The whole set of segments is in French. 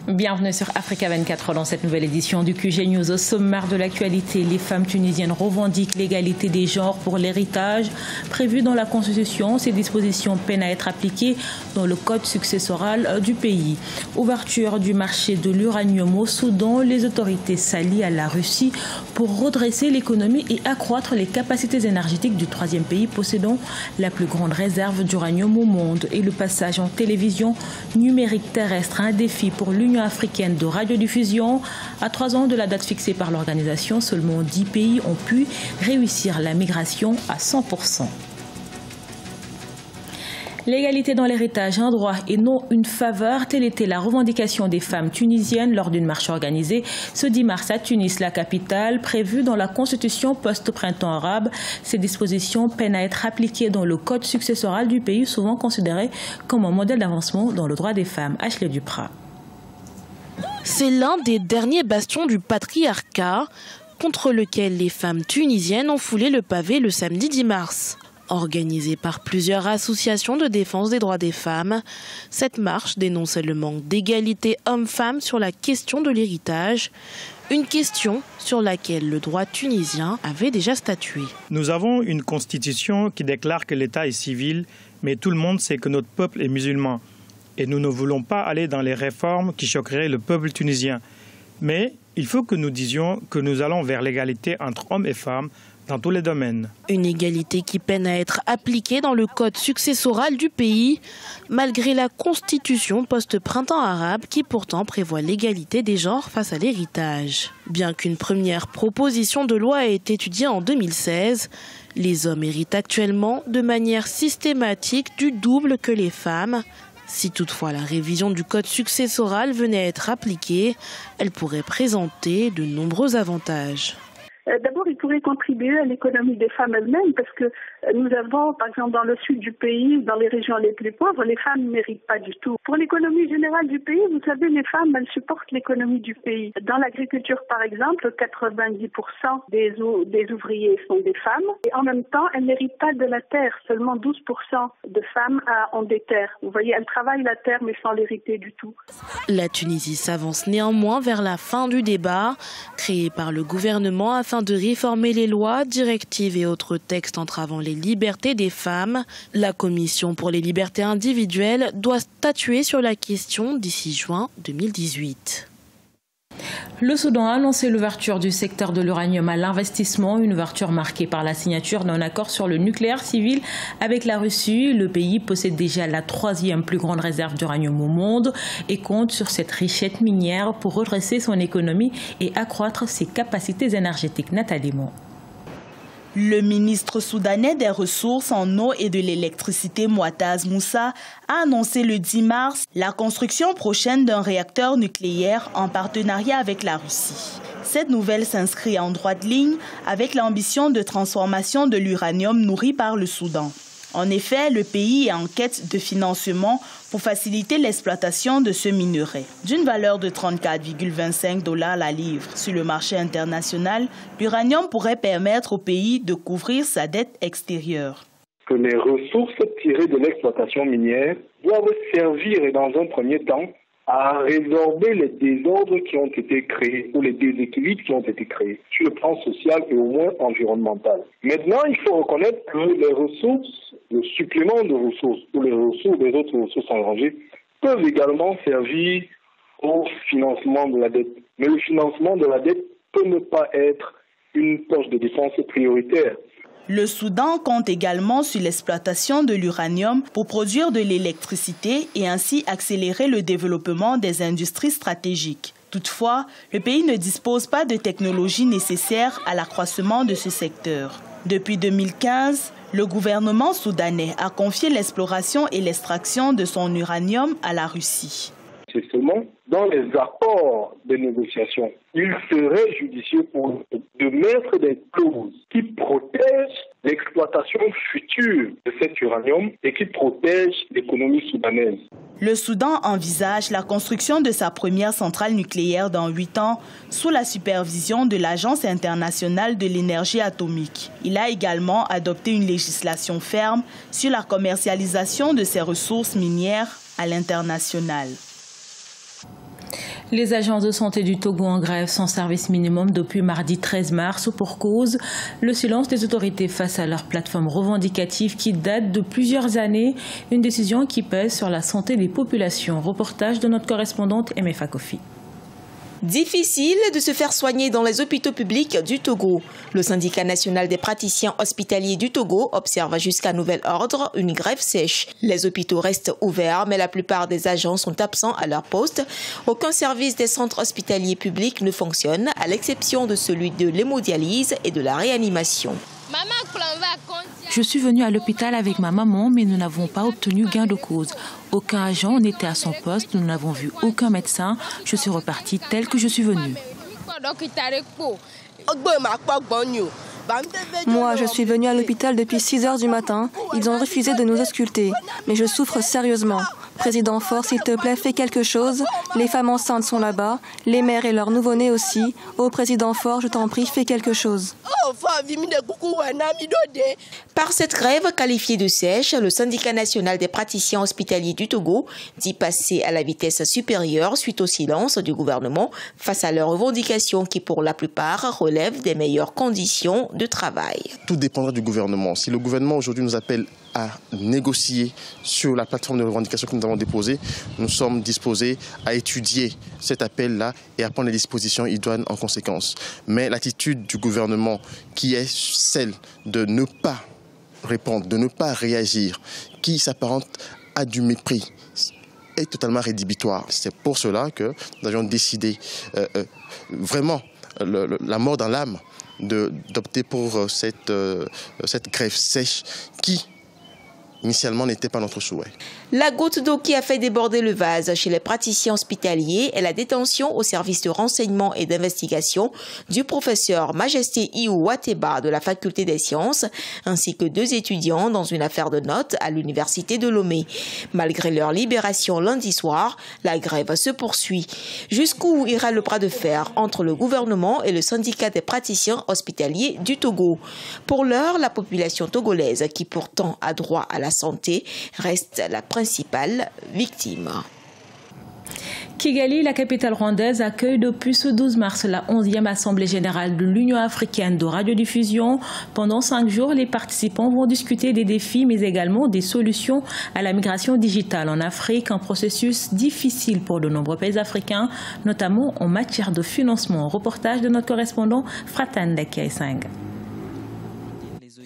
Bienvenue sur Africa 24 dans cette nouvelle édition du QG News. Au sommaire de l'actualité, les femmes tunisiennes revendiquent l'égalité des genres pour l'héritage prévu dans la Constitution. Ces dispositions peinent à être appliquées dans le code successoral du pays. Ouverture du marché de l'uranium au Soudan, les autorités s'allient à la Russie pour redresser l'économie et accroître les capacités énergétiques du troisième pays possédant la plus grande réserve d'uranium au monde. Et le passage en télévision numérique terrestre, un défi pour l'Union africaine de radiodiffusion. À 3 ans de la date fixée par l'organisation, seulement 10 pays ont pu réussir la migration à 100%. L'égalité dans l'héritage, un droit et non une faveur, telle était la revendication des femmes tunisiennes lors d'une marche organisée ce 10 mars à Tunis, la capitale, prévue dans la constitution post-printemps arabe. Ces dispositions peinent à être appliquées dans le code successoral du pays, souvent considéré comme un modèle d'avancement dans le droit des femmes. Ashley Duprat. C'est l'un des derniers bastions du patriarcat contre lequel les femmes tunisiennes ont foulé le pavé le samedi 10 mars. Organisée par plusieurs associations de défense des droits des femmes, cette marche dénonçait le manque d'égalité homme-femme sur la question de l'héritage, une question sur laquelle le droit tunisien avait déjà statué. Nous avons une constitution qui déclare que l'État est civil, mais tout le monde sait que notre peuple est musulman. Et nous ne voulons pas aller dans les réformes qui choqueraient le peuple tunisien. Mais il faut que nous disions que nous allons vers l'égalité entre hommes et femmes dans tous les domaines. Une égalité qui peine à être appliquée dans le code successoral du pays, malgré la constitution post-printemps arabe qui pourtant prévoit l'égalité des genres face à l'héritage. Bien qu'une première proposition de loi ait été étudiée en 2016, les hommes héritent actuellement de manière systématique du double que les femmes. Si toutefois la révision du code successoral venait à être appliquée, elle pourrait présenter de nombreux avantages. D'abord, il pourrait contribuer à l'économie des femmes elles-mêmes parce que nous avons, par exemple, dans le sud du pays, dans les régions les plus pauvres, les femmes ne méritent pas du tout. Pour l'économie générale du pays, vous savez, les femmes, elles supportent l'économie du pays. Dans l'agriculture, par exemple, 90% des ouvriers sont des femmes et en même temps, elles n'héritent pas de la terre. Seulement 12% de femmes ont des terres. Vous voyez, elles travaillent la terre mais sans l'hériter du tout. La Tunisie s'avance néanmoins vers la fin du débat, créé par le gouvernement afin de réformer les lois, directives et autres textes entravant les libertés des femmes. La Commission pour les libertés individuelles doit statuer sur la question d'ici juin 2018. Le Soudan a annoncé l'ouverture du secteur de l'uranium à l'investissement, une ouverture marquée par la signature d'un accord sur le nucléaire civil avec la Russie. Le pays possède déjà la 3e plus grande réserve d'uranium au monde et compte sur cette richesse minière pour redresser son économie et accroître ses capacités énergétiques. Nathalie Mo. Le ministre soudanais des Ressources en eau et de l'électricité, Mouattaz Moussa, a annoncé le 10 mars la construction prochaine d'un réacteur nucléaire en partenariat avec la Russie. Cette nouvelle s'inscrit en droite ligne avec l'ambition de transformation de l'uranium nourri par le Soudan. En effet, le pays est en quête de financement pour faciliter l'exploitation de ce minerai. D'une valeur de 34,25 $ la livre sur le marché international, l'uranium pourrait permettre au pays de couvrir sa dette extérieure. Que les ressources tirées de l'exploitation minière doivent servir, et dans un premier temps, à résorber les désordres qui ont été créés ou les déséquilibres qui ont été créés sur le plan social et au moins environnemental. Maintenant, il faut reconnaître que les ressources, le supplément de ressources ou les ressources des autres ressources engrangées peuvent également servir au financement de la dette. Mais le financement de la dette peut ne pas être une poche de dépense prioritaire. Le Soudan compte également sur l'exploitation de l'uranium pour produire de l'électricité et ainsi accélérer le développement des industries stratégiques. Toutefois, le pays ne dispose pas de technologies nécessaires à l'accroissement de ce secteur. Depuis 2015, le gouvernement soudanais a confié l'exploration et l'extraction de son uranium à la Russie. C'est seulement dans les accords de négociation, il serait judicieux de mettre des clauses qui protègent l'exploitation future de cet uranium et qui protègent l'économie soudanaise. Le Soudan envisage la construction de sa première centrale nucléaire dans 8 ans sous la supervision de l'Agence internationale de l'énergie atomique. Il a également adopté une législation ferme sur la commercialisation de ses ressources minières à l'international. Les agences de santé du Togo en grève sans service minimum depuis mardi 13 mars pour cause le silence des autorités face à leur plateforme revendicative qui date de plusieurs années, une décision qui pèse sur la santé des populations. Reportage de notre correspondante MFA Kofi. Difficile de se faire soigner dans les hôpitaux publics du Togo. Le syndicat national des praticiens hospitaliers du Togo observe jusqu'à nouvel ordre une grève sèche. Les hôpitaux restent ouverts, mais la plupart des agents sont absents à leur poste. Aucun service des centres hospitaliers publics ne fonctionne, à l'exception de celui de l'hémodialyse et de la réanimation. Je suis venue à l'hôpital avec ma maman, mais nous n'avons pas obtenu gain de cause. Aucun agent n'était à son poste, nous n'avons vu aucun médecin. Je suis repartie telle que je suis venue. Moi, je suis venue à l'hôpital depuis 6 heures du matin. Ils ont refusé de nous ausculter. Mais je souffre sérieusement. Président Faure, s'il te plaît, fais quelque chose. Les femmes enceintes sont là-bas, les mères et leurs nouveau-nés aussi. Oh, Président Faure, je t'en prie, fais quelque chose. Par cette grève qualifiée de sèche, le syndicat national des praticiens hospitaliers du Togo dit passer à la vitesse supérieure suite au silence du gouvernement face à leurs revendications qui, pour la plupart, relèvent des meilleures conditions de travail. Tout dépendra du gouvernement. Si le gouvernement aujourd'hui nous appelle à négocier sur la plateforme de revendication que nous avons déposée, nous sommes disposés à étudier cet appel-là et à prendre les dispositions idoines en conséquence. Mais l'attitude du gouvernement qui est celle de ne pas répondre, de ne pas réagir, qui s'apparente à du mépris, est totalement rédhibitoire. C'est pour cela que nous avions décidé vraiment la mort dans l'âme d'opter pour cette grève sèche qui initialement n'était pas notre souhait. La goutte d'eau qui a fait déborder le vase chez les praticiens hospitaliers est la détention au service de renseignement et d'investigation du professeur Majesté Iou Wateba de la faculté des sciences, ainsi que 2 étudiants dans une affaire de notes à l'université de Lomé. Malgré leur libération lundi soir, la grève se poursuit. Jusqu'où ira le bras de fer entre le gouvernement et le syndicat des praticiens hospitaliers du Togo? Pour l'heure, la population togolaise, qui pourtant a droit à la santé, reste la principale victime. Kigali, la capitale rwandaise, accueille depuis ce 12 mars la 11e Assemblée générale de l'Union africaine de radiodiffusion. Pendant 5 jours, les participants vont discuter des défis, mais également des solutions à la migration digitale en Afrique, un processus difficile pour de nombreux pays africains, notamment en matière de financement. Reportage de notre correspondant Fratan Dakiaisang.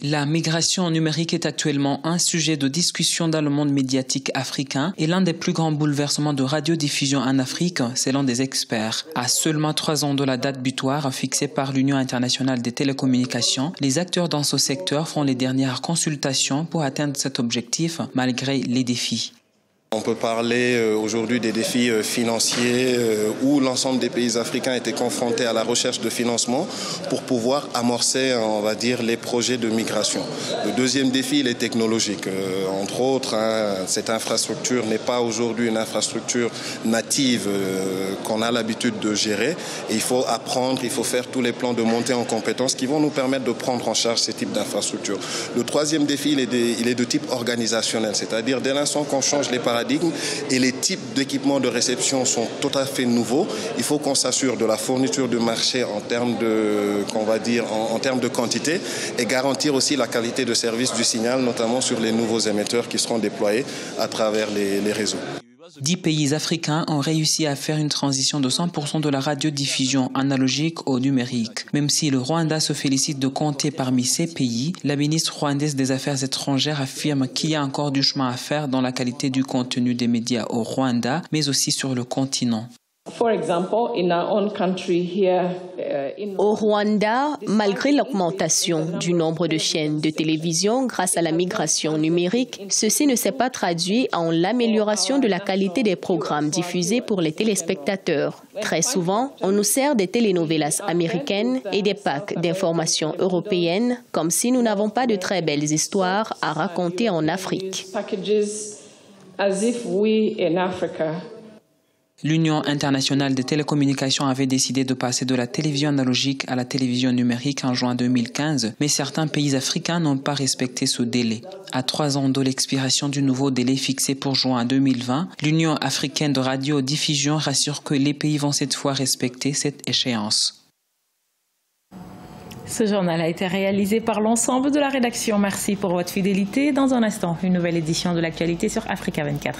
La migration numérique est actuellement un sujet de discussion dans le monde médiatique africain et l'un des plus grands bouleversements de radiodiffusion en Afrique, selon des experts. À seulement 3 ans de la date butoir fixée par l'Union internationale des télécommunications, les acteurs dans ce secteur font les dernières consultations pour atteindre cet objectif malgré les défis. On peut parler aujourd'hui des défis financiers où l'ensemble des pays africains étaient confrontés à la recherche de financement pour pouvoir amorcer, on va dire, les projets de migration. Le deuxième défi, il est technologique. Entre autres, cette infrastructure n'est pas aujourd'hui une infrastructure native qu'on a l'habitude de gérer. Et il faut apprendre, il faut faire tous les plans de montée en compétences qui vont nous permettre de prendre en charge ce type d'infrastructure. Le troisième défi, il est de type organisationnel, c'est-à-dire dès l'instant qu'on change les paradigmes et les types d'équipements de réception sont tout à fait nouveaux. Il faut qu'on s'assure de la fourniture de marché en termes de, en termes de quantité et garantir aussi la qualité de service du signal, notamment sur les nouveaux émetteurs qui seront déployés à travers les réseaux. 10 pays africains ont réussi à faire une transition de 100% de la radiodiffusion analogique au numérique. Même si le Rwanda se félicite de compter parmi ces pays, la ministre rwandaise des Affaires étrangères affirme qu'il y a encore du chemin à faire dans la qualité du contenu des médias au Rwanda, mais aussi sur le continent. Au Rwanda, malgré l'augmentation du nombre de chaînes de télévision grâce à la migration numérique, ceci ne s'est pas traduit en l'amélioration de la qualité des programmes diffusés pour les téléspectateurs. Très souvent, on nous sert des telenovelas américaines et des packs d'informations européennes, comme si nous n'avons pas de très belles histoires à raconter en Afrique. L'Union internationale des télécommunications avait décidé de passer de la télévision analogique à la télévision numérique en juin 2015, mais certains pays africains n'ont pas respecté ce délai. À 3 ans de l'expiration du nouveau délai fixé pour juin 2020, l'Union africaine de radiodiffusion rassure que les pays vont cette fois respecter cette échéance. Ce journal a été réalisé par l'ensemble de la rédaction. Merci pour votre fidélité. Dans un instant, une nouvelle édition de l'actualité sur Africa 24.